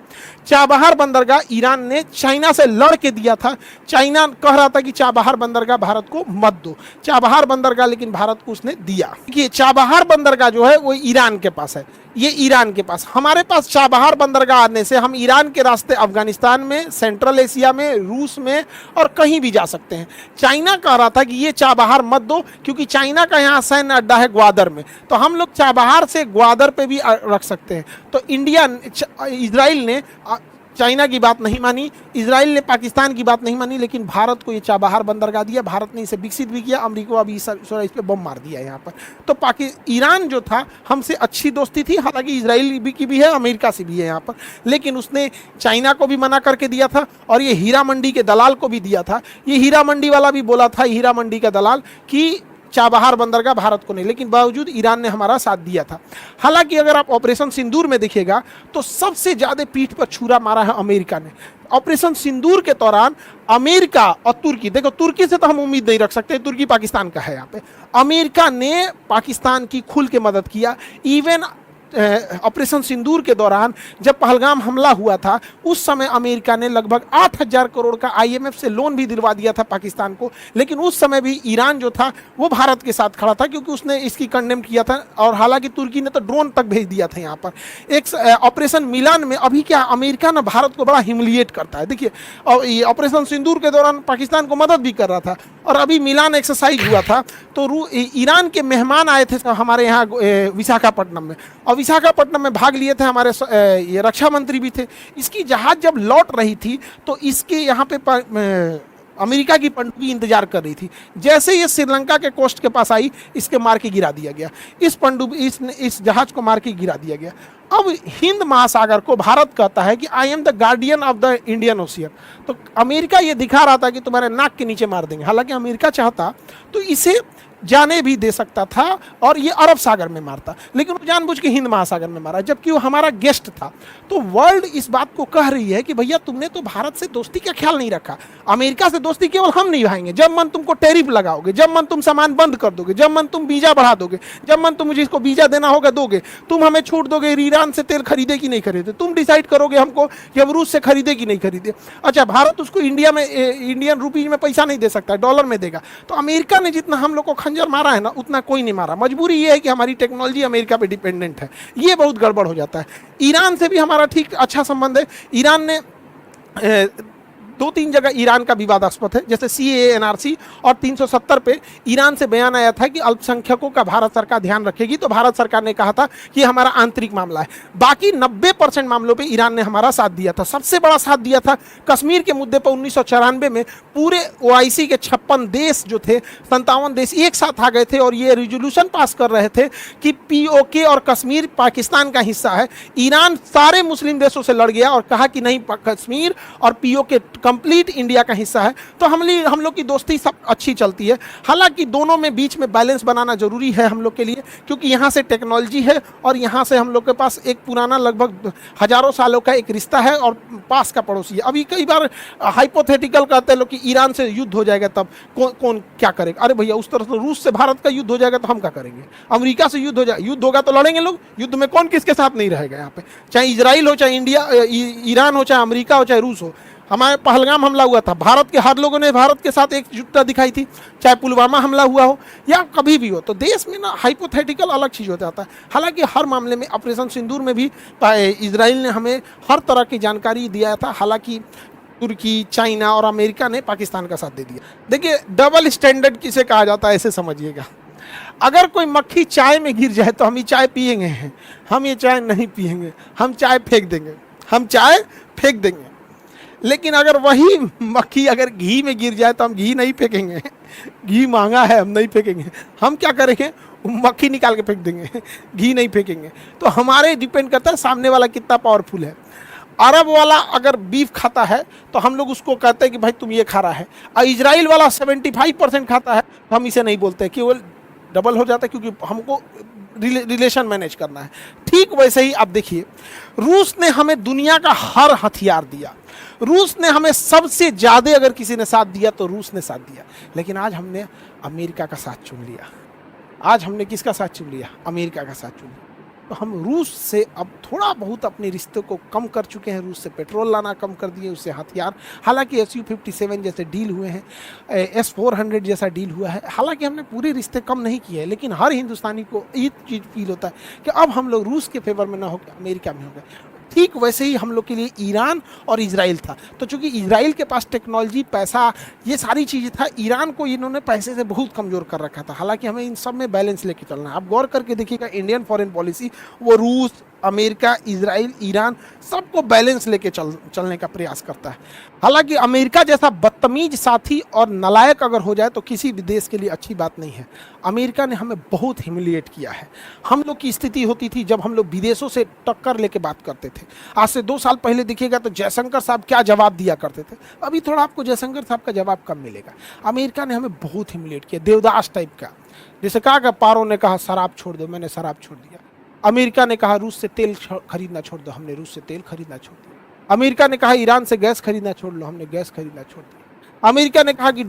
चाबहार बंदरगाह ईरान ने चाइना से लड़ के दिया था। चाइना कह रहा था कि चाबहार बंदरगाह भारत को मत दो, चाबहार बंदरगाह लेकिन भारत को उसने दिया। देखिए, चाबहार बंदरगाह जो है वो ईरान के पास है, ये ईरान के पास। हमारे पास चाबहार बंदरगाह आने से हम ईरान के रास्ते अफगानिस्तान में, सेंट्रल एशिया में, रूस में और कहीं भी जा सकते हैं। चाइना कह रहा था कि ये चाबहार मत दो, क्योंकि चाइना का यहाँ सैन्य अड्डा है ग्वादर में, तो हम लोग चाबहार से ग्वादर पे भी रख सकते हैं। तो इजराइल ने चाइना की बात नहीं मानी, इजराइल ने पाकिस्तान की बात नहीं मानी, लेकिन भारत को ये चाबहार बंदरगाह दिया। भारत ने इसे विकसित भी किया, अमेरिका अभी इस पे बम मार दिया यहाँ पर। तो ईरान जो था हमसे अच्छी दोस्ती थी, हालांकि इजराइल की भी है, अमेरिका से भी है यहाँ पर, लेकिन उसने चाइना को भी मना करके दिया था और ये हीरा मंडी के दलाल को भी दिया था। ये हीरा मंडी वाला भी बोला था, हीरा मंडी का दलाल, कि चाबहार बंदरगाह भारत को नहीं, लेकिन बावजूद ईरान ने हमारा साथ दिया था। हालांकि अगर आप ऑपरेशन सिंदूर में देखिएगा तो सबसे ज्यादा पीठ पर छुरा मारा है अमेरिका ने। ऑपरेशन सिंदूर के दौरान अमेरिका और तुर्की, देखो तुर्की से तो हम उम्मीद नहीं रख सकते, तुर्की पाकिस्तान का है यहाँ पे। अमेरिका ने पाकिस्तान की खुल के मदद किया। इवन ऑपरेशन सिंदूर के दौरान जब पहलगाम हमला हुआ था, उस समय अमेरिका ने लगभग 8,000 करोड़ का आईएमएफ से लोन भी दिलवा दिया था पाकिस्तान को। लेकिन उस समय भी ईरान जो था वो भारत के साथ खड़ा था, क्योंकि उसने इसकी कंडेम किया था। और हालांकि तुर्की ने तो ड्रोन तक भेज दिया था यहाँ पर। एक ऑपरेशन मिलान में अभी क्या अमेरिका ना भारत को बड़ा ह्यूमिलिएट करता है। देखिए, और ये ऑपरेशन सिंदूर के दौरान पाकिस्तान को मदद भी कर रहा था, और अभी मिलान एक्सरसाइज हुआ था तो ईरान के मेहमान आए थे हमारे यहाँ विशाखापट्टनम में, और विशाखापट्टनम में भाग लिए थे हमारे ये रक्षा मंत्री भी थे। इसकी जहाज जब लौट रही थी तो इसके यहाँ पे अमेरिका की पनडुब्बी इंतजार कर रही थी। जैसे ये श्रीलंका के कोस्ट के पास आई, इसके मार के गिरा दिया गया। इस जहाज को मार के गिरा दिया गया। अब हिंद महासागर को भारत कहता है कि I am the guardian of the Indian ocean. तो अमेरिका ये दिखा रहा था कि तुम्हारे नाक के नीचे मार देंगे। हालांकि अमेरिका चाहता तो इसे जाने भी दे सकता था और ये अरब सागर में मारता, लेकिन वो जानबूझ के हिंद महासागर में मारा, जबकि वो हमारा गेस्ट था। तो वर्ल्ड इस बात को कह रही है कि भैया तुमने तो भारत से दोस्ती का ख्याल नहीं रखा। अमेरिका से दोस्ती केवल हम निभाएंगे जब मन तुमको टैरिफ लगाओगे, जब मन तुम सामान बंद कर दोगे, जब मन तुम वीजा बढ़ा दोगे, जब मन तुम मुझे इसको वीजा देना होगा दोगे, तुम हमें छूट दोगे ईरान से तेल खरीदे कि नहीं खरीदे, तुम डिसाइड करोगे हमको कि हम रूस से खरीदे कि नहीं खरीदे। अच्छा, भारत उसको इंडिया में इंडियन रुपीज में पैसा नहीं दे सकता, डॉलर में देगा। तो अमेरिका ने जितना हम लोग को खंजर मारा है ना, उतना कोई नहीं मारा। मजबूरी ये है कि हमारी टेक्नोलॉजी अमेरिका पे डिपेंडेंट है, ये बहुत गड़बड़ हो जाता है। ईरान से भी हमारा ठीक अच्छा संबंध है। ईरान ने दो तीन जगह ईरान का विवादास्पद है, जैसे सीएए, एनआरसी और 370 पे ईरान से बयान आया था कि अल्पसंख्यकों का भारत सरकार ध्यान रखेगी, तो भारत सरकार ने कहा था कि हमारा आंतरिक मामला है। बाकी 90% मामलों पे ईरान ने हमारा साथ दिया था। सबसे बड़ा साथ दिया था कश्मीर के मुद्दे पर 1994 में पूरे ओआईसी के 56 देश जो थे, 57 देश एक साथ आ गए थे और ये रिजोल्यूशन पास कर रहे थे कि पीओके और कश्मीर पाकिस्तान का हिस्सा है। ईरान सारे मुस्लिम देशों से लड़ गया और कहा कि नहीं, कश्मीर और पीओके कंप्लीट इंडिया का हिस्सा है। तो हम लोग की दोस्ती सब अच्छी चलती है। हालांकि दोनों में बीच में बैलेंस बनाना जरूरी है हम लोग के लिए, क्योंकि यहाँ से टेक्नोलॉजी है और यहाँ से हम लोग के पास एक पुराना लगभग हजारों सालों का एक रिश्ता है और पास का पड़ोसी है। अभी कई बार हाइपोथेटिकल कहते हैं लोग कि ईरान से युद्ध हो जाएगा तब कौन क्या करेगा। अरे भैया, उस तरह से रूस से भारत का युद्ध हो जाएगा तो हम क्या करेंगे? अमेरिका से युद्ध हो जाए, युद्ध होगा तो लड़ेंगे लोग। युद्ध में कौन किसके साथ नहीं रहेगा यहाँ पे, चाहे इजराइल हो, चाहे इंडिया, ईरान हो, चाहे अमेरिका हो, चाहे रूस हो। हमारे पहलगाम हमला हुआ था, भारत के हर लोगों ने भारत के साथ एकजुटता दिखाई थी, चाहे पुलवामा हमला हुआ हो या कभी भी हो। तो देश में ना हाइपोथेटिकल अलग चीज़ हो जाता है। हालांकि हर मामले में ऑपरेशन सिंदूर में भी इजराइल ने हमें हर तरह की जानकारी दिया था। हालांकि तुर्की, चाइना और अमेरिका ने पाकिस्तान का साथ दे दिया। देखिए, डबल स्टैंडर्ड किसे कहा जाता है ऐसे समझिएगा। अगर कोई मक्खी चाय में गिर जाए तो हम ये चाय पियेंगे, हम ये चाय नहीं पियेंगे, हम चाय फेंक देंगे, हम चाय फेंक देंगे। लेकिन अगर वही मक्खी अगर घी में गिर जाए तो हम घी नहीं फेंकेंगे। घी महंगा है, हम नहीं फेंकेंगे। हम क्या करेंगे? मक्खी निकाल के फेंक देंगे, घी नहीं फेंकेंगे। तो हमारे डिपेंड करता है सामने वाला कितना पावरफुल है। अरब वाला अगर बीफ खाता है तो हम लोग उसको कहते हैं कि भाई तुम ये खा रहा है, और इजराइल वाला 75% खाता है तो हम इसे नहीं बोलते, केवल डबल हो जाता है, क्योंकि हमको रिलेशन मैनेज करना है। ठीक वैसे ही आप देखिए, रूस ने हमें दुनिया का हर हथियार दिया। रूस ने हमें सबसे ज़्यादा अगर किसी ने साथ दिया तो रूस ने साथ दिया। लेकिन आज हमने अमेरिका का साथ चुन लिया। आज हमने किसका साथ चुन लिया? अमेरिका का साथ चुन लिया। तो हम रूस से अब थोड़ा बहुत अपने रिश्ते को कम कर चुके हैं। रूस से पेट्रोल लाना कम कर दिए, उससे हथियार। हालांकि SU-57 जैसे डील हुए हैं, S-400 जैसा डील हुआ है। हालांकि हमने पूरे रिश्ते कम नहीं किए हैं, लेकिन हर हिंदुस्तानी को ये चीज़ फील होता है कि अब हम लोग रूस के फेवर में ना होकर अमेरिका में हो गए। ठीक वैसे ही हम लोग के लिए ईरान और इजराइल था। तो चूंकि इजराइल के पास टेक्नोलॉजी, पैसा, ये सारी चीज़ें था, ईरान को इन्होंने पैसे से बहुत कमज़ोर कर रखा था। हालांकि हमें इन सब में बैलेंस लेके चलना है। आप गौर करके देखिएगा, इंडियन फॉरेन पॉलिसी वो रूस, अमेरिका, इजराइल, ईरान सबको बैलेंस लेके चलने का प्रयास करता है। हालांकि अमेरिका जैसा बदतमीज साथी और नालायक अगर हो जाए तो किसी भी देश के लिए अच्छी बात नहीं है। अमेरिका ने हमें बहुत ह्यूमिलिएट किया है। हम लोग की स्थिति होती थी जब हम लोग विदेशों से टक्कर लेके बात करते थे। आज से 2 साल पहले देखिएगा तो जयशंकर साहब क्या जवाब दिया करते थे, अभी थोड़ा आपको जयशंकर साहब का जवाब कम मिलेगा। अमेरिका ने हमें बहुत ह्यूमिलिएट किया, देवदास टाइप का। जैसे कहा कि पारो ने कहा शराब छोड़ दो, मैंने शराब छोड़ दिया। अमेरिका ने कहा रूस से तेल खरीदना छोड़ दो, हमने रूस से तेल खरीदना छोड़ दिया। अमेरिका ने कहा ईरान से गैस खरीदना छोड़ लो, हमने गैस खरीदना छोड़ दिया। अमेरिका ने कहा कि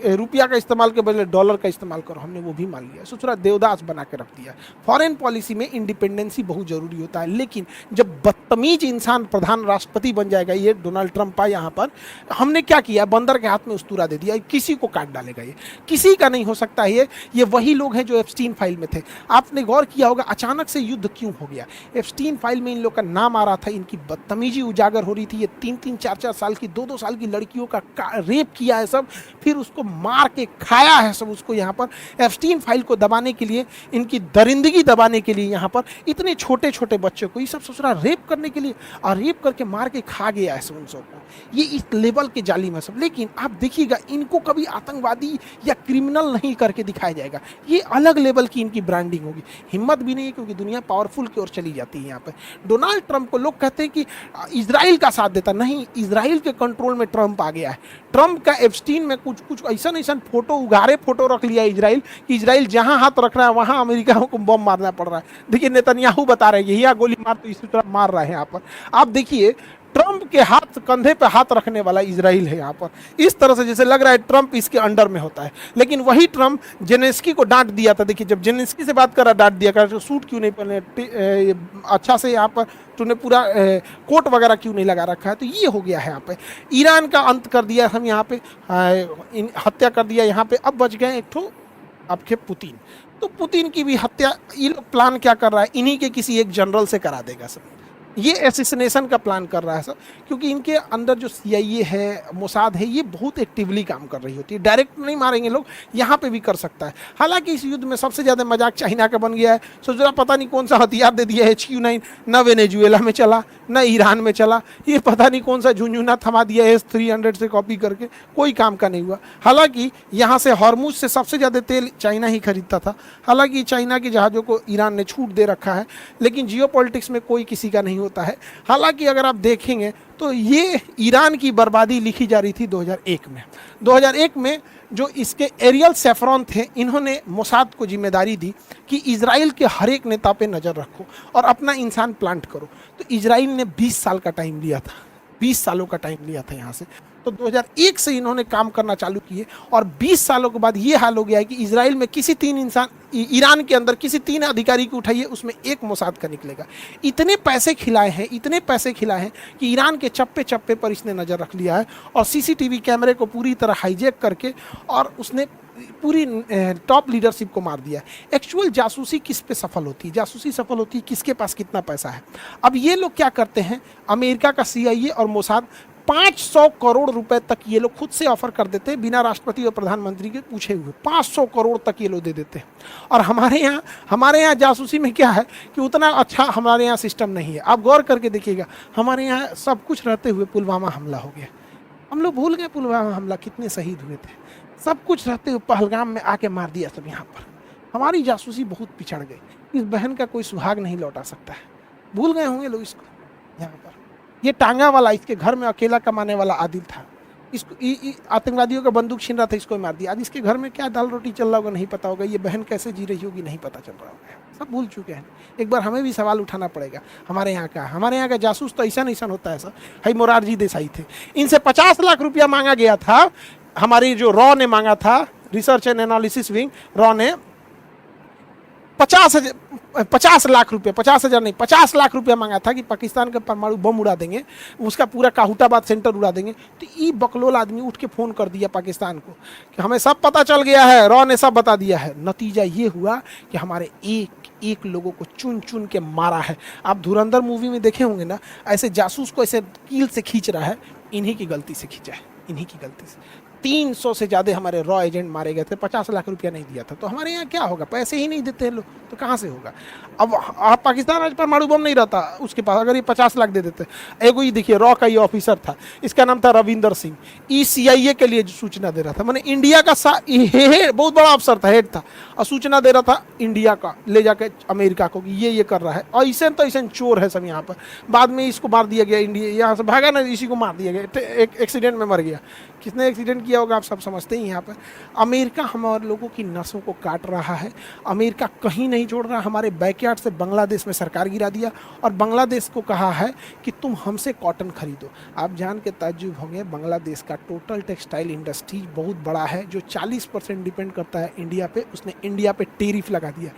रुपया का इस्तेमाल के बदले डॉलर का इस्तेमाल करो, हमने वो भी मान लिया। ससुरा देवदास बना के रख दिया। फॉरेन पॉलिसी में इंडिपेंडेंसी बहुत जरूरी होता है, लेकिन जब बदतमीज इंसान प्रधान राष्ट्रपति बन जाएगा, ये डोनाल्ड ट्रंप आया यहाँ पर, हमने क्या किया? बंदर के हाथ में उस्तूरा दे दिया, किसी को काट डालेगा। ये किसी का नहीं हो सकता है। ये वही लोग हैं जो एप्स्टीन फाइल में थे। आपने गौर किया होगा अचानक से युद्ध क्यों हो गया? एप्स्टीन फाइल में इन लोग का नाम आ रहा था, इनकी बदतमीजी उजागर हो रही थी। ये 3-3, 4-4 साल की, 2-2 साल की लड़कियों का रेप किया है सब, फिर उसको मार के खाया है सब उसको। यहाँ पर एप्स्टीन फाइल को दबाने के लिए, इनकी दरिंदगी दबाने के लिए यहाँ पर इतने छोटे छोटे बच्चों को ये सब ससुरा रेप करने के लिए, और रेप करके मार के खा गया है सब उन सबको। ये इस लेवल के जालिम है सब। लेकिन आप देखिएगा, इनको कभी आतंकवादी या क्रिमिनल नहीं करके दिखाया जाएगा। ये अलग लेवल की इनकी ब्रांडिंग होगी। हिम्मत भी नहीं है, क्योंकि दुनिया पावरफुल की ओर चली जाती है। यहाँ पर डोनाल्ड ट्रंप को लोग कहते हैं कि इजराइल का साथ देता, नहीं, इजराइल के कंट्रोल में ट्रंप आ गया है। ट्रंप का एप्स्टीन में कुछ ऐसा फोटो, उगारे फोटो रख लिया इजराइल कि इजराइल जहां हाथ रख रहा है वहां अमेरिका को बम मारना पड़ रहा है। देखिए, नेतन्याहू बता रहे हैं यही गोली मार, तो इसी तरह मार रहा है। यहाँ पर आप देखिए, ट्रंप के हाथ, कंधे पे हाथ रखने वाला इजराइल है यहाँ पर। इस तरह से जैसे लग रहा है ट्रंप इसके अंडर में होता है। लेकिन वही ट्रंप जेलेंस्की को डांट दिया था। देखिए, जब जेलेंस्की से बात कर रहा, डांट दिया, कर सूट क्यों नहीं पहने, अच्छा से यहाँ पर तूने पूरा कोट वगैरह क्यों नहीं लगा रखा है। तो ये हो गया है यहाँ पे। ईरान का अंत कर दिया हम यहाँ पे, हत्या कर दिया यहाँ पे। अब बच गए एक ठो आपके पुतिन। तो पुतिन की भी हत्या ये लोग प्लान क्या कर रहा है, इन्हीं के किसी एक जनरल से करा देगा सब। ये एसिसिनेशन का प्लान कर रहा है सर, क्योंकि इनके अंदर जो सीआईए है, मोसाद है, ये बहुत एक्टिवली काम कर रही होती है। डायरेक्ट नहीं मारेंगे लोग, यहाँ पे भी कर सकता है। हालांकि इस युद्ध में सबसे ज़्यादा मजाक चाइना का बन गया है। सोच रहा पता नहीं कौन सा हथियार दे दिया है HQ-9, न वेनेजुएला में चला न ईरान में चला, ये पता नहीं कौन सा झुंझुना थमा दिया है S-300 से कॉपी करके, कोई काम का नहीं हुआ। हालांकि यहाँ से हॉर्मुज से सबसे ज़्यादा तेल चाइना ही खरीदता था। हालांकि चाइना के जहाज़ों को ईरान ने छूट दे रखा है, लेकिन जियोपॉलिटिक्स में कोई किसी का नहीं होता है। हालांकि अगर आप देखेंगे तो ये ईरान की बर्बादी लिखी जा रही थी 2001 में। 2001 में जो इसके एरियल सेफ्रॉन थे, इन्होंने मोसाद को जिम्मेदारी दी कि इजराइल के हर एक नेता पे नज़र रखो और अपना इंसान प्लांट करो। तो इजराइल ने 20 साल का टाइम लिया था, 20 सालों का टाइम लिया था यहाँ से। तो 2001 से इन्होंने काम करना चालू किए और 20 सालों के बाद ये हाल हो गया है कि इजराइल में किसी 3 इंसान, ईरान के अंदर किसी 3 अधिकारी को उठाइए, उसमें एक मोसाद का निकलेगा। इतने पैसे खिलाए हैं, इतने पैसे खिलाए हैं कि ईरान के चप्पे चप्पे पर इसने नज़र रख लिया है और CCTV कैमरे को पूरी तरह हाईजैक करके और उसने पूरी टॉप लीडरशिप को मार दिया। एक्चुअल जासूसी किस पे सफल होती है? जासूसी सफल होती है किसके पास कितना पैसा है। अब ये लोग क्या करते हैं, अमेरिका का CIA और मोसाद 500 करोड़ रुपए तक ये लोग खुद से ऑफर कर देते हैं, बिना राष्ट्रपति और प्रधानमंत्री के पूछे हुए। 500 करोड़ तक ये लोग दे देते हैं। और हमारे यहाँ जासूसी में क्या है कि उतना अच्छा हमारे यहाँ सिस्टम नहीं है। आप गौर करके देखिएगा, हमारे यहाँ सब कुछ रहते हुए पुलवामा हमला हो गया। हम लोग भूल गए पुलवामा हमला कितने शहीद हुए थे। सब कुछ रहते हुए पहलगाम में आके मार दिया सब यहाँ पर। हमारी जासूसी बहुत पिछड़ गई। इस बहन का कोई सुहाग नहीं लौटा सकता है। भूल गए होंगे लोग इसको। यहाँ पर ये टांगा वाला, इसके घर में अकेला कमाने वाला आदिल था, इसको आतंकवादियों का बंदूक छीन रहा था, इसको मार दिया। आज इसके घर में क्या दाल रोटी चल रहा होगा नहीं पता होगा, ये बहन कैसे जी रही होगी नहीं पता चल रहा होगा। सब भूल चुके हैं। एक बार हमें भी सवाल उठाना पड़ेगा। हमारे यहाँ का जासूस तो ऐसा होता है सर। है मोरारजी देसाई थे, इनसे 50 लाख रुपया मांगा गया था। हमारी जो रॉ ने मांगा था, research and analysis wing, raw ने 50 लाख रुपया, 50,000 नहीं 50 लाख रुपया मांगा था कि पाकिस्तान का परमाणु बम उड़ा देंगे, उसका पूरा काहुटाबाद सेंटर उड़ा देंगे। तो ये बकलोल आदमी उठ के फ़ोन कर दिया पाकिस्तान को कि हमें सब पता चल गया है, रॉ ने सब बता दिया है। नतीजा ये हुआ कि हमारे एक लोगों को चुन चुन के मारा है। आप धुरंधर मूवी में देखे होंगे ना, ऐसे जासूस को ऐसे कील से खींच रहा है, इन्हीं की गलती से खींचा है, इन्हीं की गलती से। 300 से ज़्यादा हमारे रॉ एजेंट मारे गए थे, 50 लाख रुपया नहीं दिया था। तो हमारे यहाँ क्या होगा, पैसे ही नहीं देते हैं लोग, तो कहाँ से होगा। अब आप पाकिस्तान आज परमाणु बम नहीं रहता उसके पास, अगर ये 50 लाख दे देते। एगो ही देखिए, रॉ का ये ऑफिसर था, इसका नाम था रविंदर सिंह, CIA के लिए सूचना दे रहा था। मैंने इंडिया का बहुत बड़ा अफसर था, हेड था, और सूचना दे रहा था इंडिया का, ले जाकर अमेरिका को कि ये कर रहा है। और ऐसे तो ऐसे चोर है सब यहाँ पर। बाद में इसको मार दिया गया, इंडिया यहाँ से भागा ना, इसी को मार दिया गया, एक एक्सीडेंट में मर गया। किसने एक्सीडेंट किया होगा आप सब समझते ही। यहाँ पर अमेरिका हमारे लोगों की नसों को काट रहा है। अमेरिका कहीं नहीं छोड़ रहा। हमारे बैकयार्ड से बांग्लादेश में सरकार गिरा दिया और बांग्लादेश को कहा है कि तुम हमसे कॉटन खरीदो। आप जान के ताज्जुब होंगे, बांग्लादेश का टोटल टेक्सटाइल इंडस्ट्री बहुत बड़ा है, जो 40% डिपेंड करता है इंडिया पे। उसने इंडिया पे टेरिफ लगा दिया।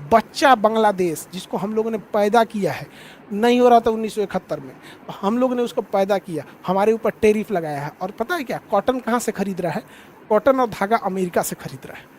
बच्चा बांग्लादेश जिसको हम लोगों ने पैदा किया है, नहीं हो रहा था 1971 में, हम लोगों ने उसको पैदा किया, हमारे ऊपर टेरिफ लगाया है। और पता है क्या, कॉटन कहाँ से खरीद रहा है? कॉटन और धागा अमेरिका से खरीद रहा है।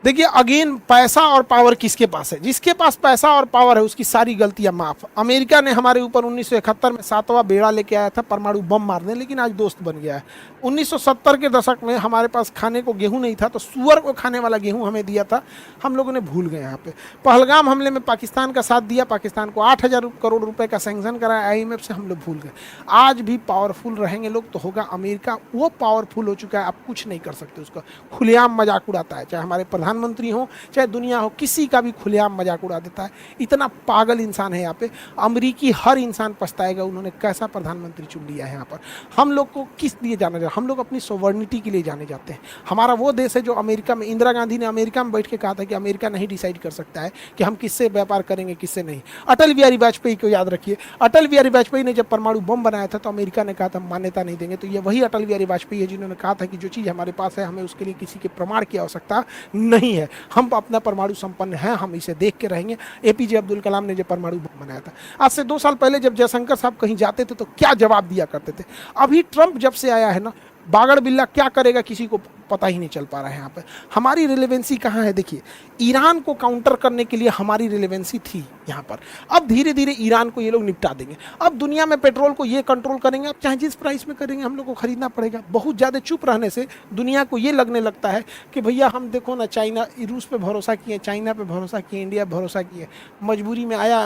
देखिए अगेन, पैसा और पावर किसके पास है? जिसके पास पैसा और पावर है उसकी सारी गलतियां माफ। अमेरिका ने हमारे ऊपर 1971 में 7वां बेड़ा लेके आया था परमाणु बम मारने, लेकिन आज दोस्त बन गया है। 1970 के दशक में हमारे पास खाने को गेहूं नहीं था, तो सुअर को खाने वाला गेहूं हमें दिया था, हम लोगों ने भूल गए। यहाँ पे पहलगाम हमले में पाकिस्तान का साथ दिया, पाकिस्तान को 8,000 करोड़ रुपए का सैंक्शन कराया IMF से, हम लोग भूल गए। आज भी पावरफुल रहेंगे लोग तो होगा। अमेरिका वो पावरफुल हो चुका है, आप कुछ नहीं कर सकते उसका। खुलेआम मजाक उड़ाता है, चाहे हमारे प्रधानमंत्री हो चाहे दुनिया हो, किसी का भी खुलेआम मजाक उड़ा देता है। इतना पागल इंसान है यहाँ पे। अमरीकी हर इंसान पछताएगा उन्होंने कैसा प्रधानमंत्री चुन लिया है यहाँ पर। हम लोग को किस लिए जाना जाए? हम लोग अपनी सोवर्निटी के लिए जाने जाते हैं। हमारा वो देश है जो अमेरिका में, इंदिरा गांधी ने अमेरिका में बैठ के कहा था कि अमेरिका नहीं डिसाइड कर सकता है कि हम किससे व्यापार करेंगे किससे नहीं। अटल बिहारी वाजपेयी को याद रखिए, अटल बिहारी वाजपेयी ने जब परमाणु बम बनाया था तो अमेरिका ने कहा था मान्यता नहीं देंगे। तो ये वही अटल बिहारी वाजपेयी है जिन्होंने कहा था कि जो चीज़ हमारे पास है हमें उसके लिए किसी के प्रमाण की आवश्यकता नहीं है, हम अपना परमाणु संपन्न है, हम इसे देख के रहेंगे। APJ अब्दुल कलाम ने जब परमाणु बम बनाया था, आज से 2 साल पहले जब जयशंकर साहब कहीं जाते थे तो क्या जवाब दिया करते थे। अभी ट्रंप जब से आया है ना, बागड़ बिल्ला क्या करेगा किसी को पता ही नहीं चल पा रहा है यहाँ पे। हमारी रिलेवेंसी कहाँ है? देखिए, ईरान को काउंटर करने के लिए हमारी रिलेवेंसी थी यहाँ पर। अब धीरे धीरे ईरान को ये लोग निपटा देंगे। अब दुनिया में पेट्रोल को ये कंट्रोल करेंगे, अब चाहे जिस प्राइस में करेंगे हम लोग को खरीदना पड़ेगा। बहुत ज़्यादा चुप रहने से दुनिया को ये लगने लगता है कि भैया हम देखो ना, चाइना, रूस पे भरोसा किए, चाइना पे भरोसा किए, इंडिया पे भरोसा किए, मजबूरी में आया,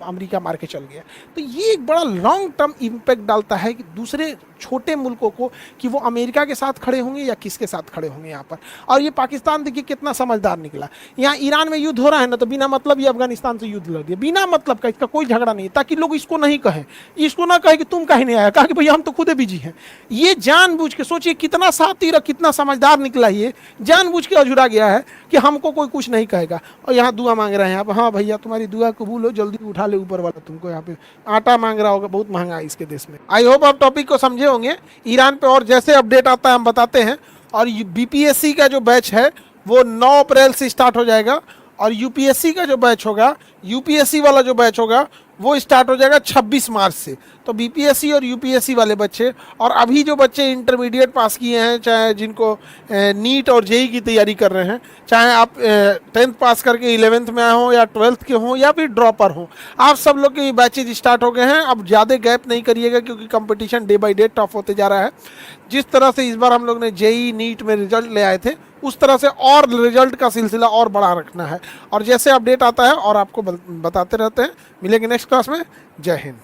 अमेरिका मार के चल गया। तो ये एक बड़ा लॉन्ग टर्म इम्पैक्ट डालता है कि दूसरे छोटे मुल्कों को, कि वो अमेरिका के साथ खड़े होंगे या किसके साथ खड़े होंगे यहाँ पर। और ये पाकिस्तान देखिए कितना समझदार निकला। यहाँ ईरान में युद्ध हो रहा है ना, तो बिना मतलब ये अफगानिस्तान से युद्ध लड़ दिया, बिना मतलब का, इसका कोई झगड़ा नहीं, ताकि लोग इसको नहीं कहें, इसको ना कहे कि तुम कहीं नहीं आया, कहा कि भैया हम तो खुदे बिजी हैं। ये जानबूझ के, सोचिए कितना सातिर, कितना समझदार निकला, ये जानबूझ के अझुरा गया है कि हमको कोई कुछ नहीं कहेगा। और यहाँ दुआ मांग रहे हैं यहाँ पर, हाँ भैया तुम्हारी दुआ कबूल हो, जल्दी उठा ले ऊपर वाला तुमको। यहाँ पे आटा मांग रहा होगा, बहुत महंगा है इसके देश में। आई होप आप टॉपिक को समझे होंगे ईरान पे, और जैसे अपडेट आता है हम बताते हैं। और बीपीएससी का जो बैच है वो 9 अप्रैल से स्टार्ट हो जाएगा, और यूपीएससी का जो बैच होगा, यूपीएससी वाला जो बैच होगा वो स्टार्ट हो जाएगा 26 मार्च से। तो बीपीएससी और यूपीएससी वाले बच्चे, और अभी जो बच्चे इंटरमीडिएट पास किए हैं, चाहे जिनको नीट और जेई की तैयारी कर रहे हैं, चाहे आप 10th पास करके 11th में आए हों या 12th के हों या फिर ड्रॉपर हों, आप सब लोग के बैचेज स्टार्ट हो गए हैं। अब ज़्यादा गैप नहीं करिएगा, क्योंकि competition day by day tough होते जा रहा है। जिस तरह से इस बार हम लोग ने जेई नीट में रिजल्ट ले आए थे, उस तरह से और रिजल्ट का सिलसिला और बड़ा रखना है। और जैसे अपडेट आता है और आपको बताते रहते हैं। मिलेंगे नेक्स्ट क्लास में। जय हिंद।